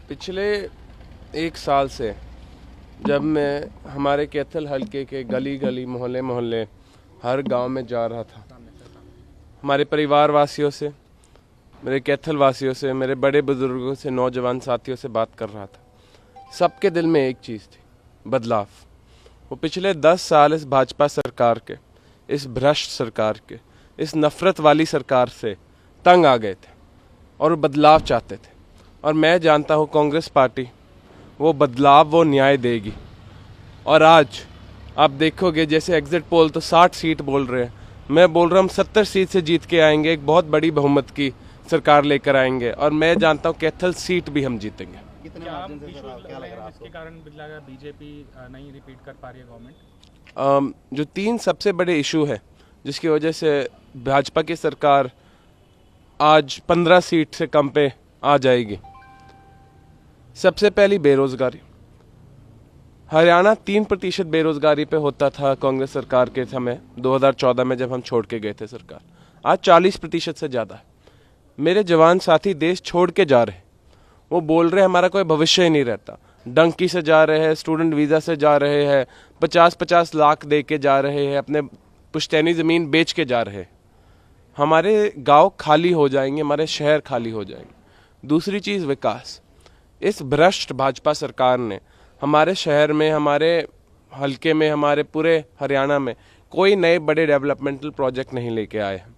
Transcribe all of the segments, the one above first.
पिछले एक साल से जब मैं हमारे कैथल हलके के गली गली मोहल्ले मोहल्ले हर गांव में जा रहा था, हमारे परिवार वासियों से, मेरे कैथल वासियों से, मेरे बड़े बुजुर्गों से, नौजवान साथियों से बात कर रहा था, सबके दिल में एक चीज़ थी, बदलाव। वो पिछले 10 साल इस भाजपा सरकार के, इस भ्रष्ट सरकार के, इस नफरत वाली सरकार से तंग आ गए थे और बदलाव चाहते थे। और मैं जानता हूँ कांग्रेस पार्टी वो बदलाव, वो न्याय देगी। और आज आप देखोगे जैसे एग्जिट पोल तो 60 सीट बोल रहे हैं, मैं बोल रहा हूँ 70 सीट से जीत के आएंगे, एक बहुत बड़ी बहुमत की सरकार लेकर आएंगे। और मैं जानता हूँ कैथल सीट भी हम जीतेंगे। क्या लग रहा है इसके कारण बीजेपी नहीं रिपीट कर पा रही है गवर्नमेंट? जो 3 सबसे बड़े इशू है जिसकी वजह से भाजपा की सरकार आज 15 सीट से कम पे आ जाएगी। सबसे पहली बेरोजगारी। हरियाणा 3% बेरोजगारी पे होता था कांग्रेस सरकार के समय 2014 में जब हम छोड़ के गए थे सरकार। आज 40% से ज़्यादा है। मेरे जवान साथी देश छोड़ के जा रहे हैं, वो बोल रहे हैं हमारा कोई भविष्य ही नहीं रहता। डंकी से जा रहे हैं, स्टूडेंट वीज़ा से जा रहे हैं, 50-50 लाख दे के जा रहे हैं, अपने पुश्तैनी ज़मीन बेच के जा रहे हैं। हमारे गांव खाली हो जाएंगे, हमारे शहर खाली हो जाएंगे। दूसरी चीज़ विकास। इस भ्रष्ट भाजपा सरकार ने हमारे शहर में, हमारे हलके में, हमारे पूरे हरियाणा में कोई नए बड़े डेवलपमेंटल प्रोजेक्ट नहीं लेके आए हैं।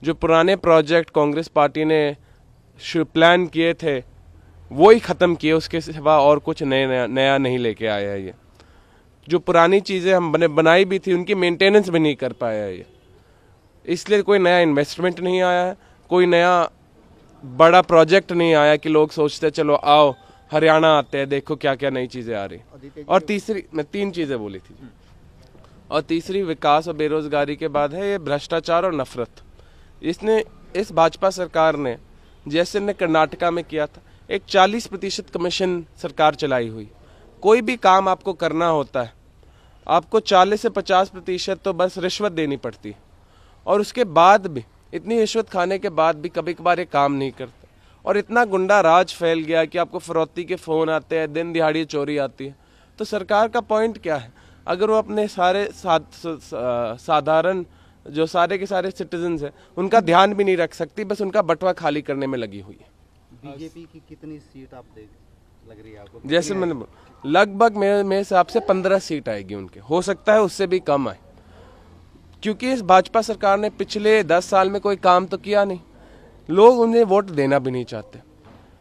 जो पुराने प्रोजेक्ट कांग्रेस पार्टी ने प्लान किए थे वो ही ख़त्म किए, उसके सिवा और कुछ नया नहीं लेके आया है। ये जो पुरानी चीज़ें हमने बनाई भी थी उनकी मेंटेनेंस भी नहीं कर पाया है ये। इसलिए कोई नया इन्वेस्टमेंट नहीं आया है, कोई नया बड़ा प्रोजेक्ट नहीं आया कि लोग सोचते चलो आओ हरियाणा आते हैं, देखो क्या क्या नई चीज़ें आ रही। और तीसरी, मैं 3 चीज़ें बोली थी, और तीसरी विकास और बेरोजगारी के बाद है ये भ्रष्टाचार और नफरत। इस भाजपा सरकार ने, जैसे ने कर्नाटका में किया था, एक 40% कमीशन सरकार चलाई हुई। कोई भी काम आपको करना होता है आपको 40 से 50% तो बस रिश्वत देनी पड़ती है। और उसके बाद भी, इतनी रिश्वत खाने के बाद भी कभी कभार ये काम नहीं करते। और इतना गुंडा राज फैल गया कि आपको फरौती के फ़ोन आते हैं, दिन दिहाड़ी चोरी आती है। तो सरकार का पॉइंट क्या है? अगर वो अपने सारे साधारण जो सारे के सारे सिटीजन्स हैं उनका ध्यान भी नहीं रख सकती, बस उनका बटवा खाली करने में लगी हुई है। बीजेपी की कितनी सीट आप देख लग रही है आपको? जैसे मैंने लगभग मेरे हिसाब से 15 सीट आएगी उनके, हो सकता है उससे भी कम आए, क्योंकि इस भाजपा सरकार ने पिछले 10 साल में कोई काम तो किया नहीं। लोग उन्हें वोट देना भी नहीं चाहते।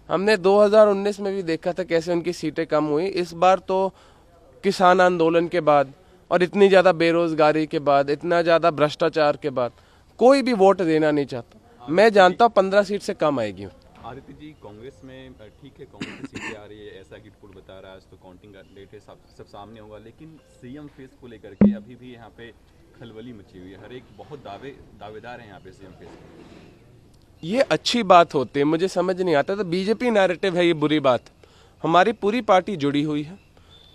हमने 2019 में भी देखा था कैसे उनकी सीटें कम हुई। इस बार तो किसान आंदोलन के बाद और इतनी ज़्यादा बेरोजगारी के बाद, इतना ज़्यादा भ्रष्टाचार के बाद कोई भी वोट देना नहीं चाहता। मैं जानता हूँ 15 सीट से कम आएगी। आदित्य जी, कांग्रेस में ठीक है, कांग्रेस की सीटें आ रही है ऐसा कि रिपोर्ट बता रहा है, आज तो काउंटिंग का डेट है, सब सामने होगा। लेकिन सीएम फेस को लेकर के अभी भी यहाँ पे खलबली मची हुई है। हर एक बहुत दावेदार हैं यहाँ पे सीएम फेस। ये अच्छी बात होती है, मुझे समझ नहीं आता। तो बीजेपी नैरेटिव है ये बुरी बात। हमारी पूरी पार्टी जुड़ी हुई है,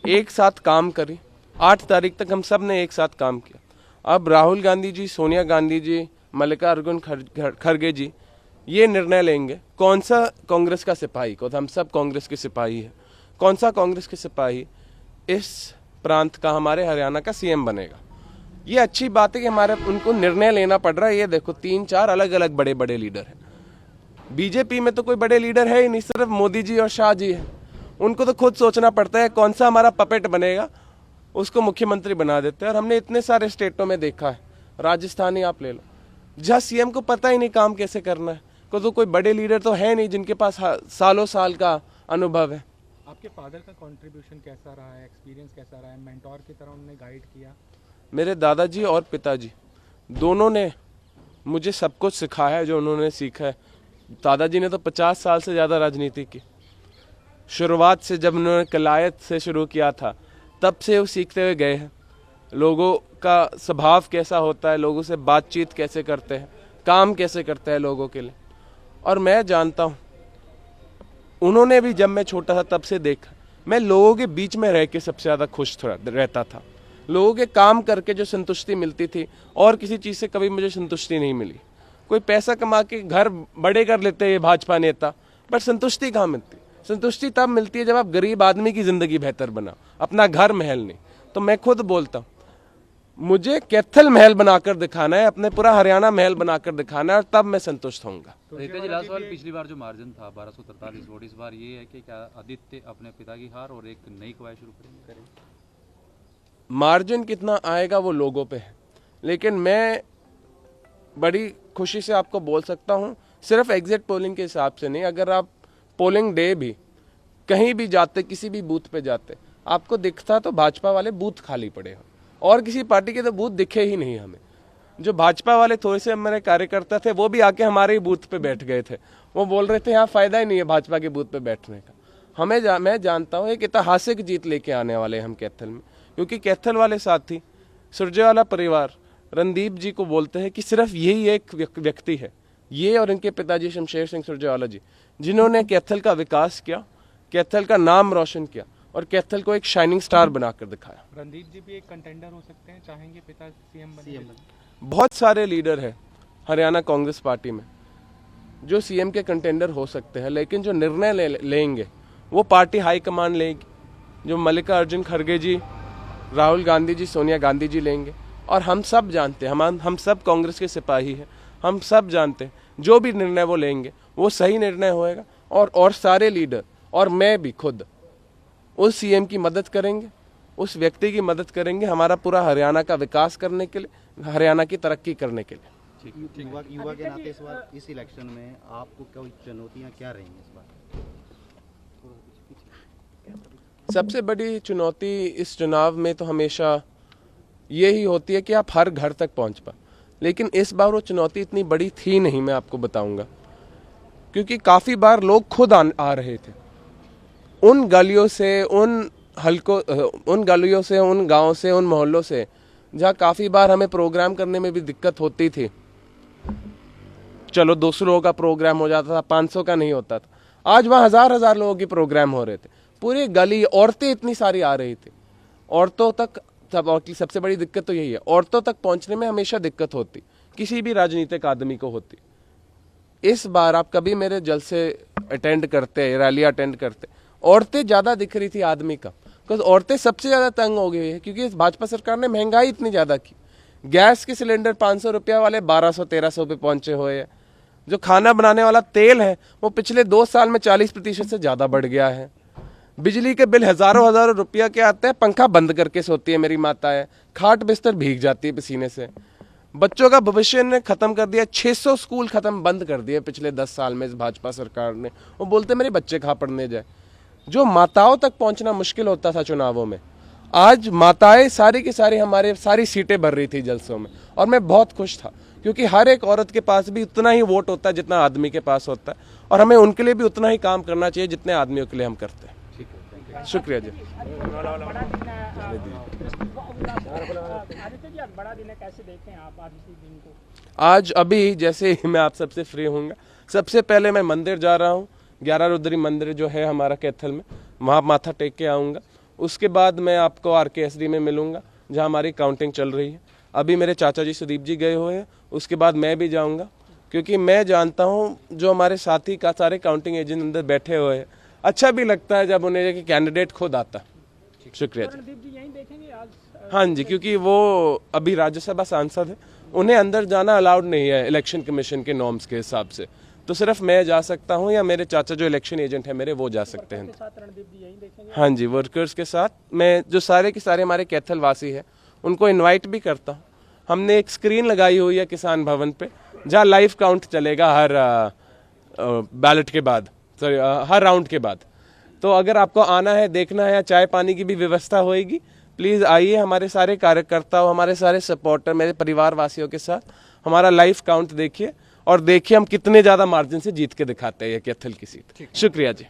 एक साथ काम करी। 8 तारीख तक हम सब ने एक साथ काम किया। अब राहुल गांधी जी, सोनिया गांधी जी, मल्लिकार्जुन खड़गे जी ये निर्णय लेंगे कौन सा कांग्रेस का सिपाही, को हम सब कांग्रेस के सिपाही है, कौन सा कांग्रेस के सिपाही इस प्रांत का, हमारे हरियाणा का सीएम बनेगा। ये अच्छी बात है कि हमारे उनको निर्णय लेना पड़ रहा है। ये देखो 3-4 अलग अलग बड़े बड़े लीडर हैं। बीजेपी में तो कोई बड़े लीडर है ही नहीं, सिर्फ मोदी जी और शाह जी है। उनको तो खुद सोचना पड़ता है कौन सा हमारा पपेट बनेगा, उसको मुख्यमंत्री बना देते हैं। और हमने इतने सारे स्टेटों में देखा है, राजस्थान ही आप ले लो, जहाँ सीएम को पता ही नहीं काम कैसे करना है। तो कोई बड़े लीडर तो है नहीं जिनके पास सालों साल का अनुभव है। आपके फादर का कंट्रीब्यूशन कैसा रहा है, एक्सपीरियंस कैसा रहा है? मेंटोर की तरह उन्होंने गाइड किया? मेरे दादाजी और पिताजी दोनों ने मुझे सब कुछ सिखाया है जो उन्होंने सीखा है। दादाजी ने तो 50 साल से ज़्यादा राजनीति की। शुरुआत से जब उन्होंने कलायत से शुरू किया था तब से वो सीखते हुए गए हैं। लोगों का स्वभाव कैसा होता है, लोगों से बातचीत कैसे करते हैं, काम कैसे करते हैं लोगों के लिए। और मैं जानता हूँ उन्होंने भी, जब मैं छोटा था तब से देखा, मैं लोगों के बीच में रह के सबसे ज़्यादा खुश रहता था। लोगों के काम करके जो संतुष्टि मिलती थी, और किसी चीज़ से कभी मुझे संतुष्टि नहीं मिली। कोई पैसा कमा के घर बड़े कर लेते हैं भाजपा नेता, पर संतुष्टि कहाँ मिलती? संतुष्टि तब मिलती है जब आप गरीब आदमी की ज़िंदगी बेहतर बनाओ, अपना घर महल नहीं। तो मैं खुद बोलता हूँ, मुझे कैथल महल बनाकर दिखाना है, अपने पूरा हरियाणा महल बनाकर दिखाना है, और तब मैं संतुष्ट होऊंगा। एक जी लास्ट सवाल, पिछली बार जो मार्जिन था 1243 वोट, इस बार ये है कि क्या आदित्य अपने पिता की हार और एक नई कवायद शुरू करेंगे? मार्जिन कितना आएगा वो लोगों पे है, लेकिन मैं बड़ी खुशी से आपको बोल सकता हूँ, सिर्फ एग्जिट पोलिंग के हिसाब से नहीं, अगर आप पोलिंग डे भी कहीं भी जाते, किसी भी बूथ पे जाते, आपको दिखता तो भाजपा वाले बूथ खाली पड़े हो, और किसी पार्टी के तो बूथ दिखे ही नहीं हमें। जो भाजपा वाले थोड़े से हमारे कार्यकर्ता थे वो भी आके हमारे ही बूथ पे बैठ गए थे, वो बोल रहे थे यहाँ फायदा ही नहीं है भाजपा के बूथ पे बैठने का। मैं जानता हूँ एक ऐतिहासिक जीत लेके आने वाले हम कैथल में, क्योंकि कैथल वाले साथी सुरजेवाला परिवार रणदीप जी को बोलते हैं कि सिर्फ यही एक व्यक्ति है, ये और इनके पिताजी शमशेर सिंह सुरजेवाला जी, जिन्होंने कैथल का विकास किया, कैथल का नाम रोशन किया और कैथल को एक शाइनिंग स्टार बनाकर दिखाया। रणदीप जी भी एक कंटेंडर हो सकते हैं, चाहेंगे पिता सीएम बने? बहुत सारे लीडर हैं हरियाणा कांग्रेस पार्टी में जो सीएम के कंटेंडर हो सकते हैं, लेकिन जो निर्णय लेंगे वो पार्टी हाईकमान लेगी, जो मल्लिकार्जुन खड़गे जी, राहुल गांधी जी, सोनिया गांधी जी लेंगे। और हम सब जानते हैं, हम सब कांग्रेस के सिपाही हैं, हम सब जानते हैं जो भी निर्णय वो लेंगे वो सही निर्णय होएगा, और सारे लीडर और मैं भी खुद उस सीएम की मदद करेंगे, उस व्यक्ति की मदद करेंगे, हमारा पूरा हरियाणा का विकास करने के लिए, हरियाणा की तरक्की करने के लिए। युवा के नाते इस बार इस इलेक्शन में आपको कोई चुनौतियां क्या रहेंगी इस बार? सबसे बड़ी चुनौती इस चुनाव में तो हमेशा यही होती है कि आप हर घर तक पहुंच पाए, लेकिन इस बार वो चुनौती इतनी बड़ी थी नहीं, मैं आपको बताऊंगा, क्योंकि काफ़ी बार लोग खुद आ रहे थे उन गलियों से, उन गलियों से, उन गांवों से, उन मोहल्लों से जहाँ काफ़ी बार हमें प्रोग्राम करने में भी दिक्कत होती थी। चलो 200 लोगों का प्रोग्राम हो जाता था, 500 का नहीं होता था, आज वहाँ हजार लोगों के प्रोग्राम हो रहे थे, पूरी गली, औरतें इतनी सारी आ रही थी, औरतों तक सबसे बड़ी दिक्कत तो यही है, औरतों तक पहुंचने में हमेशा दिक्कत होती, किसी भी राजनीतिक आदमी को होती। इस बार आप कभी मेरे जलसे अटेंड करते, रैली अटेंड करते, औरतें ज़्यादा दिख रही थी आदमी का, बिकॉज औरतें सबसे ज़्यादा तंग हो गई है, क्योंकि इस भाजपा सरकार ने महंगाई इतनी ज़्यादा की। गैस के सिलेंडर 500 रुपया वाले 1200-1300 पे पहुंचे हुए हैं। जो खाना बनाने वाला तेल है वो पिछले 2 साल में 40% से ज़्यादा बढ़ गया है। बिजली के बिल हज़ारों रुपया के आते हैं, पंखा बंद करके सोती है मेरी माताएं, खाट बिस्तर भीग जाती है पसीने से। बच्चों का भविष्य ने खत्म कर दिया, 600 स्कूल खत्म बंद कर दिए पिछले 10 साल में इस भाजपा सरकार ने। वो बोलते मेरे बच्चे कहाँ पढ़ने जाए। जो माताओं तक पहुंचना मुश्किल होता था चुनावों में, आज माताएं सारी की सारी हमारे सारी सीटें भर रही थी जलसों में, और मैं बहुत खुश था, क्योंकि हर एक औरत के पास भी उतना ही वोट होता है जितना आदमी के पास होता है, और हमें उनके लिए भी उतना ही काम करना चाहिए जितने आदमियों के लिए हम करते हैं। शुक्रिया जी। आज अभी जैसे ही मैं आप सबसे फ्री होऊंगा, सबसे पहले मैं मंदिर जा रहा हूँ, 11 रुद्री मंदिर जो है हमारा कैथल में, वहाँ माथा टेक के आऊँगा। उसके बाद मैं आपको RKSD में मिलूँगा जहाँ हमारी काउंटिंग चल रही है। अभी मेरे चाचा जी सुदीप जी गए हुए हैं, उसके बाद मैं भी जाऊँगा, क्योंकि मैं जानता हूँ जो हमारे साथी का सारे काउंटिंग एजेंट अंदर बैठे हुए हैं, अच्छा भी लगता है जब उन्हें कैंडिडेट खुद आता। शुक्रिया जी। हाँ जी, क्योंकि वो अभी राज्यसभा सांसद है, उन्हें अंदर जाना अलाउड नहीं है इलेक्शन कमीशन के नॉर्म्स के हिसाब से, तो सिर्फ मैं जा सकता हूँ या मेरे चाचा जो इलेक्शन एजेंट है मेरे, वो जा सकते हैं। हाँ जी, वर्कर्स के साथ मैं, जो सारे के सारे हमारे कैथल वासी है, उनको इन्वाइट भी करता हूँ। हमने एक स्क्रीन लगाई हुई है किसान भवन पे, जहाँ लाइव काउंट चलेगा हर बैलेट के बाद, सॉरी हर राउंड के बाद। तो अगर आपको आना है, देखना है, चाय पानी की भी व्यवस्था होएगी, प्लीज़ आइए। हमारे सारे कार्यकर्ता, हमारे सारे सपोर्टर, मेरे परिवार वासियों के साथ हमारा लाइव काउंट देखिए, और देखिए हम कितने ज़्यादा मार्जिन से जीत के दिखाते हैं ये कैथल की सीट। शुक्रिया जी।